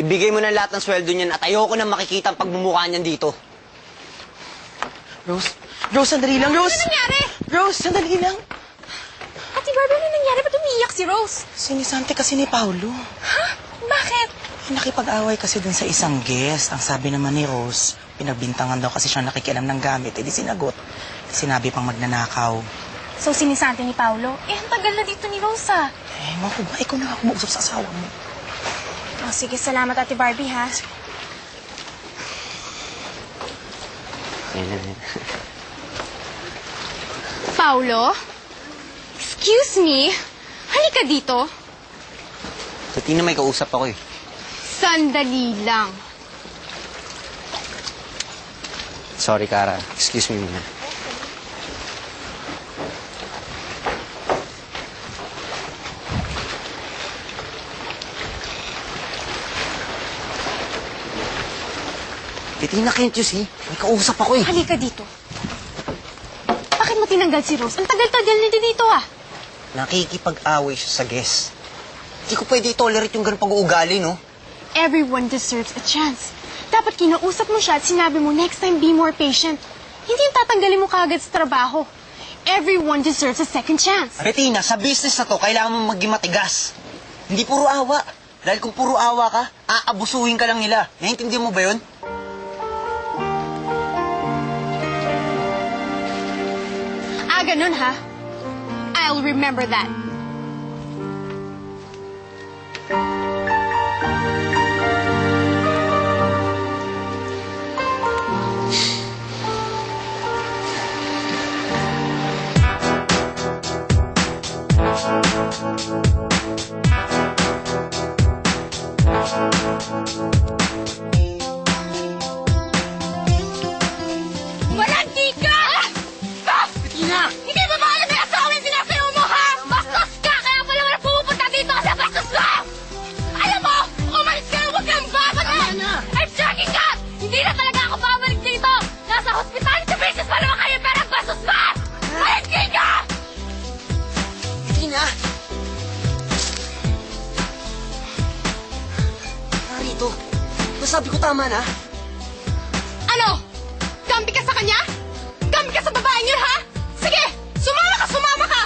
Ibigay mo na lahat ng sweldo niyan at ayoko na makikita ang pagmumukha niyan dito. Rose? Rose, sandali lang, Rose! Ano nangyari? Rose, sandali lang! Ate Barbie, ano nangyari? Ba't umiiyak si Rose? Sinisante kasi ni Paolo. Ha? Bakit? Nakipag-away kasi dun sa isang guest. Ang sabi naman ni Rose, pinagbintangan daw kasi siya nakikialam ng gamit. Eh di sinagot. Sinabi pang magnanakaw. So, sinisante ni Paolo? Eh, ang tagal na dito ni Rose, ah. Eh, ko ba? Ikaw na ako mag-usap sa asawa mo. Oh, sige, salamat, Ate Barbie, ha? Paolo? Excuse me? Halika dito. Sa Tina, may kausap ako eh. Sandali lang. Sorry, Kara. Excuse me muna. Tina, can't you see? May kausap ako eh. Halika dito. Bakit mo tinanggal si Rose? Ang tagal-tagal na dito, ah. Nakikipag-away siya sa guest. Hindi ko pwede i-tolerate yung ganun pag-uugali, no? Everyone deserves a chance. Dapat kinausap mo siya at sinabi mo, next time, be more patient. Hindi yung tatanggalin mo kaagad sa trabaho. Everyone deserves a second chance. Tina, sa business na to, kailangan mo maging matigas. Hindi puro awa. Dahil kung puro awa ka, aabusuhin ka lang nila. Naiintindihan mo ba yun? Ganun, ha? I'll remember that. Sabi ko tama na. Ano? Gampi ka sa kanya? Gampi ka sa babaeng yun, ha? Sige! Sumama ka!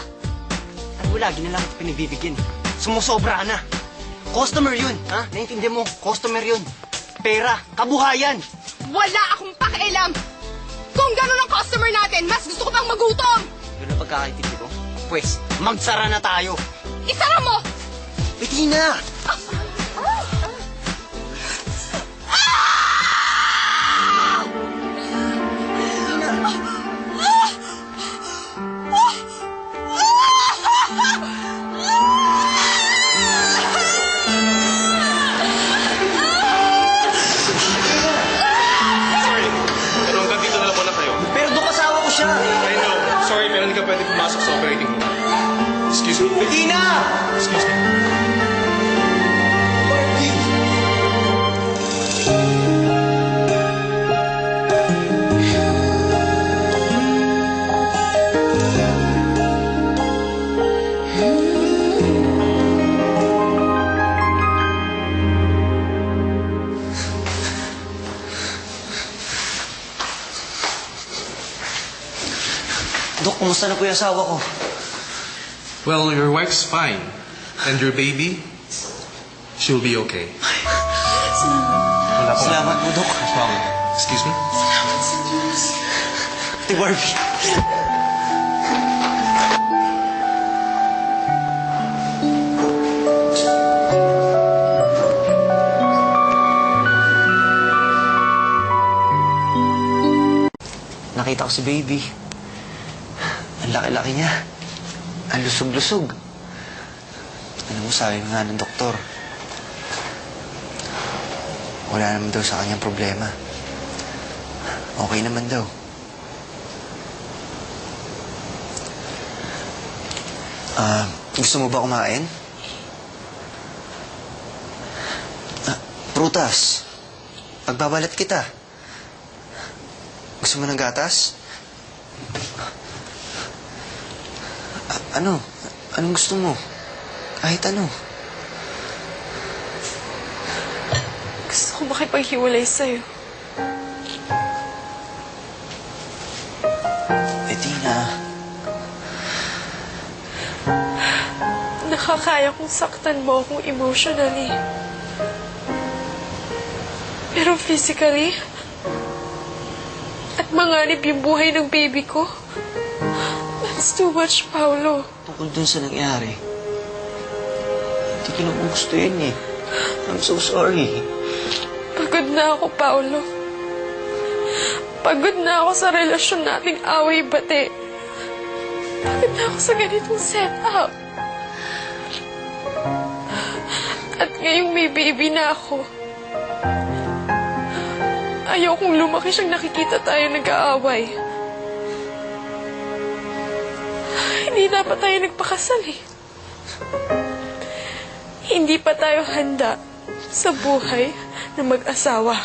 Alam mo, lagi na lang ito pinagbibigyan. Sumusobra ka na. Customer yun, ha? Naintindihan mo? Customer yun. Pera, kabuhayan. Wala akong pakialam. Kung gano'n ang customer natin, mas gusto ko pang magutom. Yun ang pagkakaintindi ko. Pwes, magsara na tayo. Isara mo! Tina! I know. Sorry, pero hindi ka pwede pumasok sa operating room. Excuse me. Tina! Excuse me. Dok, kumusta na po yung asawa ko? Well, your wife's fine. And your baby, she'll be okay. Salamat po, Dok. Excuse me? Salamat sa Diyos. Ate Barbie. Nakita ko si baby. Ang laki-laki niya. Ang lusog-lusog. Alam mo, sabi nga ng doktor, wala naman daw sa kanyang problema. Okay naman daw. Gusto mo ba kumain? Prutas. Pagbabalat kita. Gusto mo ng gatas? Ano? Anong gusto mo? Kahit ano. ako makipaghiwalay sa'yo. Bettina, Nakakaya kong saktan mo akong emotionally. Pero physically, at manganib yung buhay ng baby ko, that's too much, Paolo. Tungkol dun sa nangyari. Hindi ko naman gusto yun eh. I'm so sorry. Pagod na ako, Paolo. Pagod na ako sa relasyon nating away-bate. Pagod na ako sa ganitong setup. At ngayong may baby na ako, ayaw kong lumaki siyang nakikita tayo nag-aaway. Hindi dapat tayo nagpakasal eh. Hindi pa tayo handa sa buhay na mag-asawa.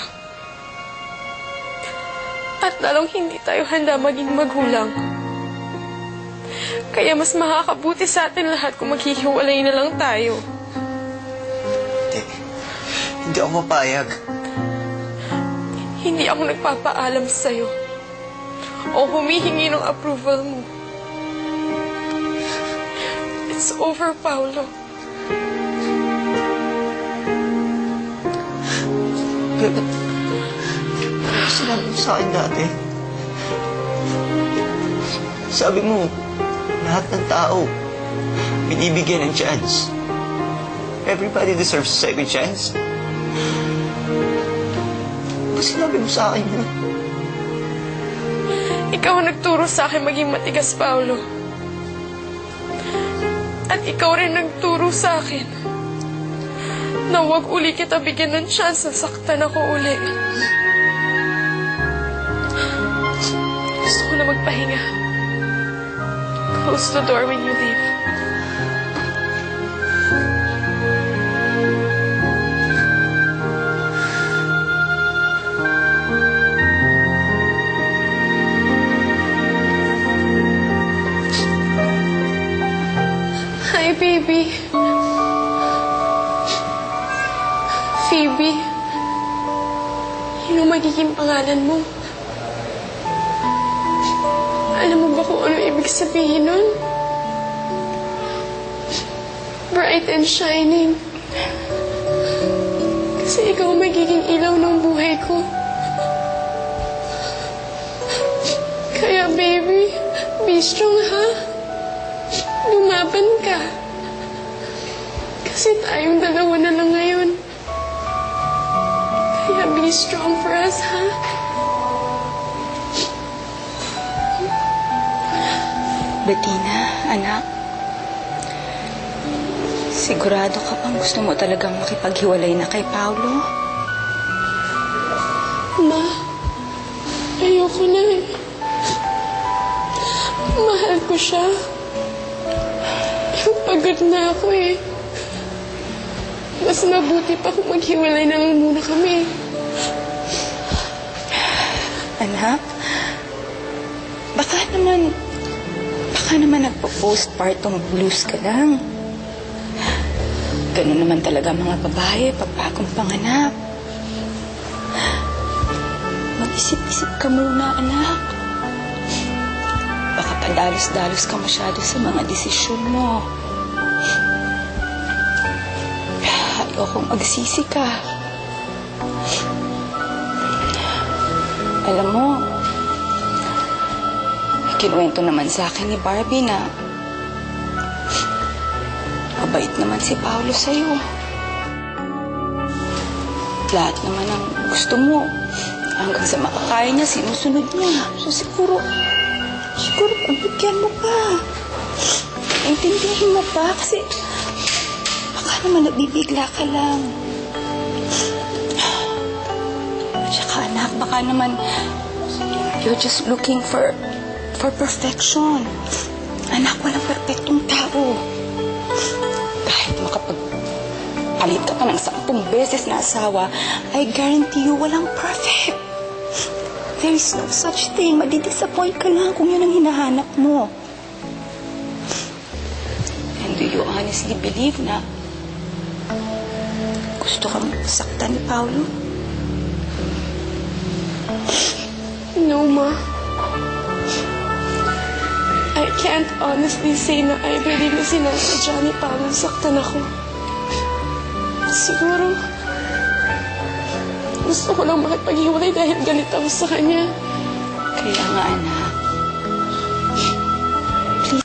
At lalong hindi tayo handa maging magulang. Kaya mas makakabuti sa atin lahat kung maghihiwalay na lang tayo. Hindi ako mapayag. Hindi ako nagpapaalam sa'yo o humihingi ng approval mo. It's over, Paolo. Pero sinabi mo sa akin dati. Sabi mo, lahat ng tao binibigyan ng chance. Everybody deserves a second chance. Ano sinabi mo sa akin yun? Ikaw ang nagturo sa akin maging matigas, Paolo. At ikaw rin nagturo sa akin na huwag uli kita bigyan ng chance na saktan ako uli. Gusto ko na magpahinga. Close the door when you leave. Hi, baby. Phoebe. Ano magiging pangalan mo? Alam mo ba kung ano ibig sabihin nun? Bright and shining. Kasi ikaw magiging ilaw ng buhay ko. Kaya, baby, be strong, ha? Lumaban ka. Kasi tayong dalawa na lang ngayon. Kaya be strong for us, ha? Bettina, anak. Sigurado ka bang gusto mo talagang makipaghiwalay na kay Paolo? Ma, ayoko na eh. Mahal ko siya. Pagod na ako eh. Mas mabuti pa kung maghiwalay na lang muna kami. Anak, baka naman nagpo-postpartum blues ka lang. Ganun naman talaga mga babae pag bagong panganak. Mag-isip-isip ka muna, anak. Baka padalos-dalos ka masyado sa mga desisyon mo. Ayokong magsisi ka. Alam mo, kinuwento naman sa akin ni Barbie na mabait naman si Paolo sa'yo. Lahat naman ang gusto mo. Hanggang sa makakaya niya, sinusunod niya. So siguro pagbigyan mo pa. Intindihin mo pa kasi baka naman nabibigla ka lang. At saka anak, baka naman you're just looking for perfection. Anak, walang perfectong tao. Kahit makapagpalit ka pa ng 10 beses na asawa, I guarantee you, walang perfect. There is no such thing. Madidisappoint ka lang kung yun ang hinahanap mo. And do you honestly believe na gusto kang saktan ni Paolo? No, Ma. I can't honestly say na I believe na si Johnny para saktan ako. Siguro, gusto ko lang makipaghiwalay dahil galit ako sa kanya. Kaya nga, anak.